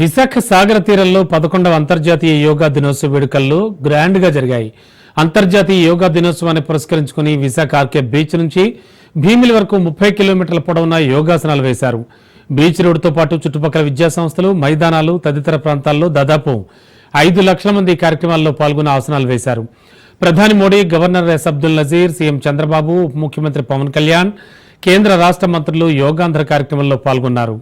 విశాఖ సాగర తీరంలో 11వ అంతర్జాతీయ యోగా దినోత్సవ వేడుకల్లో గ్రాండ్ గా జరిగాయి. అంతర్జాతీయ యోగా దినోత్సవాన్ని పురస్కరించుకుని విశాఖ ఆర్కే బీచ్ నుంచి భీమిలి వరకు 30 కిలోమీటర్ల పొడవున యోగాసనాలు వేశారు. బీచ్ రోడ్డుతో పాటు చుట్టుపక్కల విద్యాసంస్థలు, మైదానాలు తదితర ప్రాంతాల్లో దాదాపు 5 లక్షల మంది కార్యక్రమాల్లో పాల్గొని ఆసనాలు వేశారు. ప్రధాని Modi, governor S Abdul Nazeer, CM Chandrababu, ఉప ముఖ్యమంత్రి పవన్ కళ్యాణ్, కేంద్ర రాష్ట్ర మంత్రులు యోగాంధ్ర కార్యక్రమంలో పాల్గొన్నారు.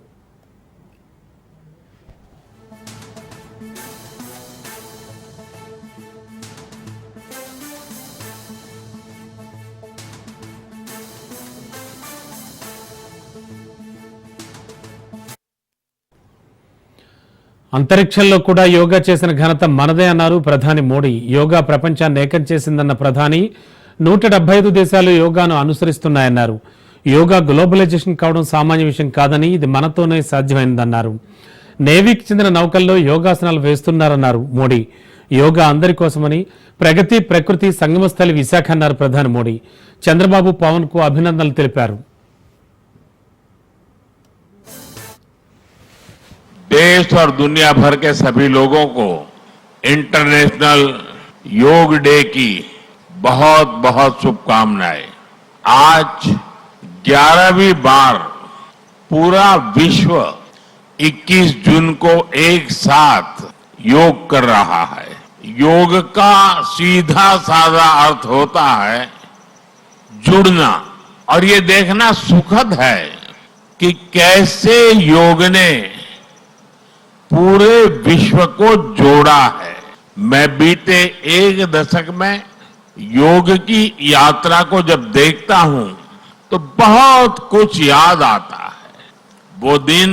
అంతరిక్షంలో కూడా యోగా చేసిన ఘనత మనదే అన్నారు ప్రధాని మోడీ. యోగా ప్రపంచాన్ని ఏకం చేసిందన్న ప్రధాని 175 దేశాలు యోగాను అనుసరిస్తున్నాయన్నారు. యోగా గ్లోబలైజేషన్ కావడం సామాన్య విషయం కాదని, ఇది మనతోనే సాధ్యమైందన్నారు. నేవీకి చెందిన నౌకల్లో యోగాసనాలు వేస్తున్నారన్నారు మోడీ. యోగా అందరి కోసమని, ప్రగతి ప్రకృతి సంగమస్థలి విశాఖ అన్నారు ప్రధాని మోడీ. చంద్రబాబు, పవన్ కు అభినందనలు తెలిపారు. देश और दुनिया भर के सभी लोगों को इंटरनेशनल योग डे की बहुत बहुत शुभकामनाएं। आज 11वीं बार पूरा विश्व 21 जून को एक साथ योग कर रहा है। योग का सीधा साधा अर्थ होता है जुड़ना, और ये देखना सुखद है कि कैसे योग ने पूरे विश्व को जोड़ा है। मैं बीते एक दशक में योग की यात्रा को जब देखता हूं तो बहुत कुछ याद आता है। वो दिन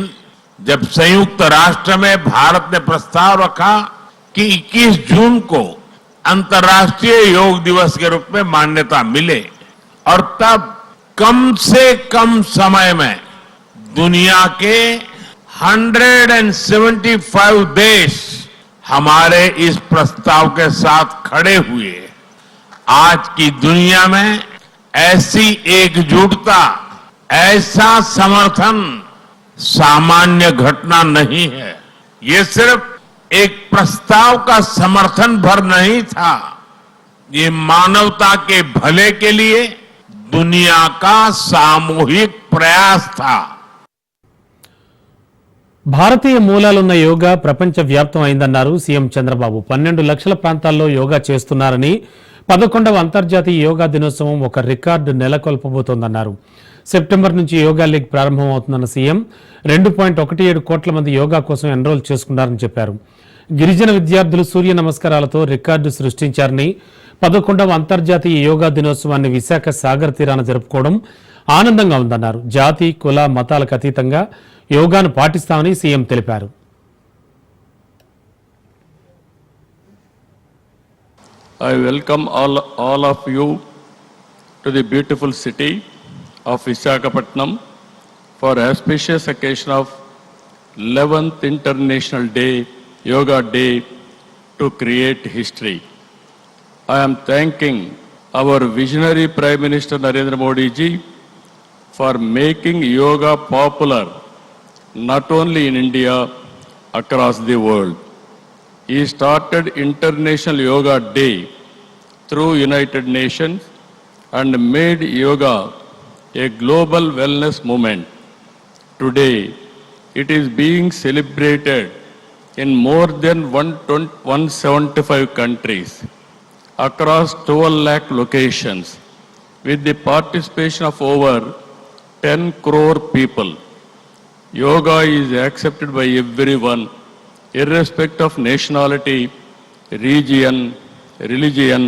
जब संयुक्त राष्ट्र में भारत ने प्रस्ताव रखा कि 21 जून को अंतर्राष्ट्रीय योग दिवस के रूप में मान्यता मिले, और तब कम से कम समय में दुनिया के 175 देश हमारे इस प्रस्ताव के साथ खड़े हुए। आज की दुनिया में ऐसी एकजुटता, ऐसा समर्थन सामान्य घटना नहीं है। ये सिर्फ एक प्रस्ताव का समर्थन भर नहीं था, ये मानवता के भले के लिए दुनिया का सामूहिक प्रयास था। భారతీయ మూలాలున్న యోగా ప్రపంచ వ్యాప్తం అయిందన్నారు సీఎం చంద్రబాబు. 12 లక్షల ప్రాంతాల్లో యోగా చేస్తున్నారని, 11వ అంతర్జాతీయ యోగా దినోత్సవం ఒక రికార్డు నెలకొల్పబోతోందన్నారు. సెప్టెంబర్ నుంచి యోగా లీగ్ ప్రారంభమవుతుందన్న సీఎం 2.17 కోట్ల మంది యోగా కోసం ఎన్రోల్ చేసుకున్నారని చెప్పారు. గిరిజన విద్యార్థులు సూర్య నమస్కారాలతో రికార్డు సృష్టించారని, 11వ అంతర్జాతీయ యోగా దినోత్సవాన్ని విశాఖ సాగర్ తీరాన జరుపుకోవడం ఆనందంగా ఉందన్నారు. జాతి, కుల, మతాలకు అతీతంగా యోగాను పాటిస్తామని సీఎం తెలిపారు. I welcome all of you to the beautiful city of Visakhapatnam for auspicious occasion of 11th International Yoga Day to create history. I am thanking our visionary Prime Minister Narendra Modi ji for making yoga popular not only in India, across the world. He started International Yoga Day through United Nations and made yoga a global wellness movement. Today, it is being celebrated in more than 175 countries, across 12 lakh locations, with the participation of over 10 crore people. Yoga is accepted by everyone, irrespective of nationality, region, religion,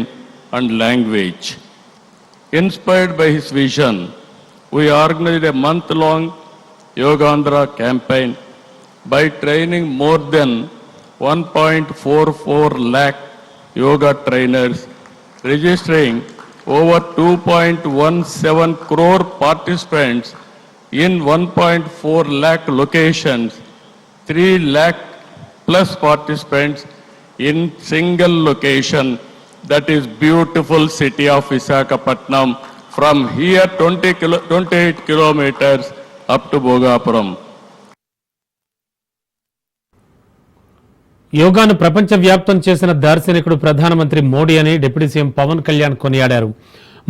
and language. Inspired by his vision, we organized a month-long Yogaandhra campaign by training more than 1.44 lakh yoga trainers, registering over 2.17 crore participants in 1.4 lakh locations, 3 lakh plus participants in single location, that is beautiful city of Visakhapatnam. From here 28 kilometers up to Bhogapuram. యోగాను ప్రపంచవ్యాప్తం చేసిన దార్శనికుడు ప్రధానమంత్రి మోడీ అని deputy CM Pawan Kalyan కొనియాడారు.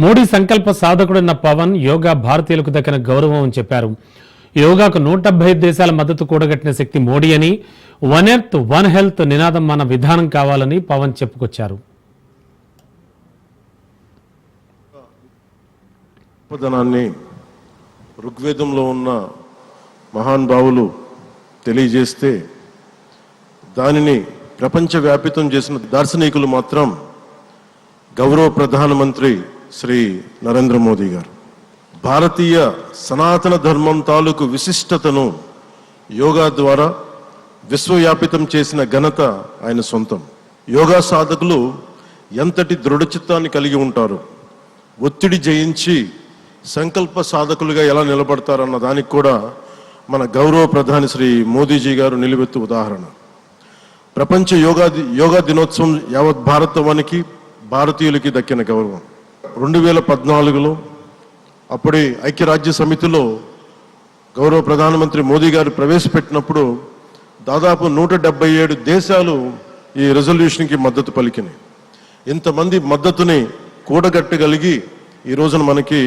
మోడీ సంకల్ప సాధకుడున్న పవన్ యోగా భారతీయులకు దక్కిన గౌరవం అని చెప్పారు. యోగాకు 175 దేశాల మద్దతు కూడగట్టిన శక్తి మోడీ అని, వన్ ఎర్త్ వన్ హెల్త్ నినాదం మన విధానం కావాలని పవన్ చెప్పుకొచ్చారు. గొప్పదనాన్ని ఋగ్వేదంలో ఉన్న మహానుభావులు తెలియజేస్తే దానిని ప్రపంచవ్యాపితం చేసిన దార్శనికులు మాత్రం గౌరవ ప్రధానమంత్రి శ్రీ నరేంద్ర మోదీ గారు. భారతీయ సనాతన ధర్మం తాలూకు విశిష్టతను యోగా ద్వారా విశ్వవ్యాపితం చేసిన ఘనత ఆయన సొంతం. యోగా సాధకులు ఎంతటి దృఢచిత్తాన్ని కలిగి ఉంటారు, ఒత్తిడి జయించి సంకల్ప సాధకులుగా ఎలా నిలబడతారన్న దానికి కూడా మన గౌరవ ప్రధాని శ్రీ మోదీజీ గారు నిలువెత్తు ఉదాహరణ. ప్రపంచ యోగా దినోత్సవం యావత్ భారతవానికి భారతీయులకి దక్కిన గౌరవం. 2014లో అప్పుడే ఐక్యరాజ్య సమితిలో గౌరవ ప్రధానమంత్రి మోదీ గారు ప్రవేశపెట్టినప్పుడు దాదాపు 177 దేశాలు ఈ రెజల్యూషన్కి మద్దతు పలికినాయి. ఇంతమంది మద్దతుని కూడగట్టగలిగి ఈ రోజున మనకి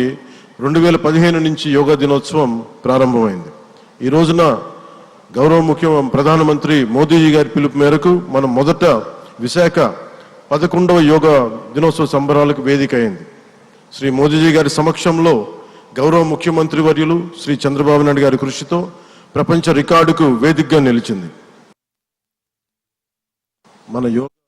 2015 నుంచి యోగా దినోత్సవం ప్రారంభమైంది. ఈ రోజున గౌరవ ప్రధానమంత్రి మోదీజీ గారి పిలుపు మేరకు మనం మొదట విశాఖ 11వ యోగా దినోత్సవ సంబరాలకు వేదిక అయింది. శ్రీ మోదీజీ గారి సమక్షంలో గౌరవ ముఖ్యమంత్రి వర్యులు శ్రీ చంద్రబాబు నాయుడు గారి కృషితో ప్రపంచ రికార్డుకు వేదికగా నిలిచింది. మన యోగా